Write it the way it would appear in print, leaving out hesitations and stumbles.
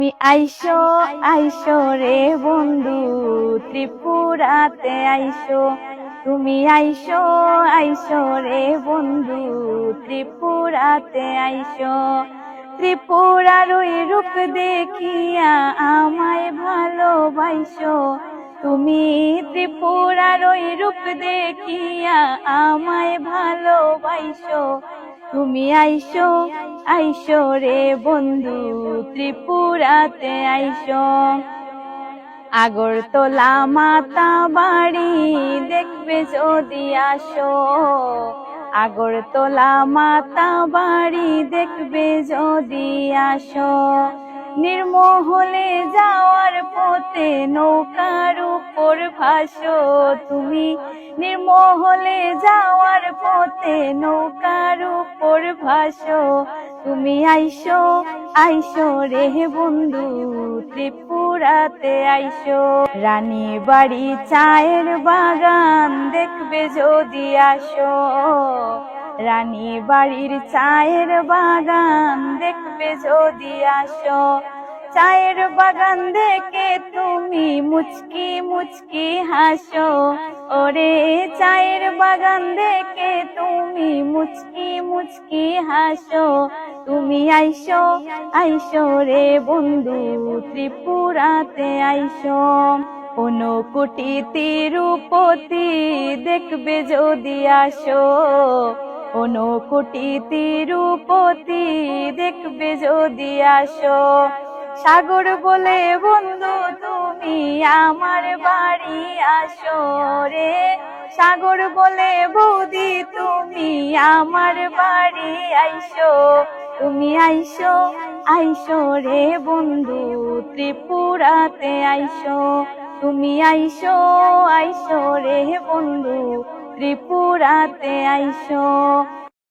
তুমি আইসো আইসো রে বন্ধু, ত্রিপুরাতে আইসো। তুমি আইসো আইসো রে বন্ধু, ত্রিপুরাতে আইসো। ত্রিপুরার ওই রূপ দেখিয়া আমায় ভালোবাইসো। তুমি ত্রিপুরার ওই রূপ দেখিয়া আমায় ভালোবাইসো। তুমি আইসো আইসো রে বন্ধু, ত্রিপুরাতে আইসো। আগরতলা মাতা বাড়ি দেখবে যদি আসো। আগরতলা মাতা বাড়ি দেখবে যদি আসো। নির্মহলে যাওয়ার পথে নৌকার উপর ভাসো। তুমি নির্মহলে যাওয়ার পথে নৌকার উপর ভাসো। তুমি আইসো আইসো রে বন্ধু, ত্রিপুরাতে আইসো। রানী বাড়ি চায়ের বাগান দেখবে যদি আসো। রানী বাড়ির চায়ের বাগান দেখবে যদি আসো। চায়ের বাগান দেখে তুমি মুচকি মুচকি হাসো। ওরে চায়ের বাগান দেখে তুমি মুচকি মুচকি হাসো। তুমি আইসো আইসো রে বন্ধু, ত্রিপুরাতে আইসো। ঊনকোটি তিরুপতি দেখবে যদি আসো। ঊনকোটি তিরুপতি দেখবে যদি আসো। সাগর বলে বন্ধু তুমি আমার বাড়ি আসো রে। সাগর বলে বৌদি তুমি আমার বাড়ি আইসো। তুমি আইসো আইসো রে বন্ধু, ত্রিপুরাতে আইসো। তুমি আইসো আইসো রে বন্ধু, ত্রিপুরাতে আইসো।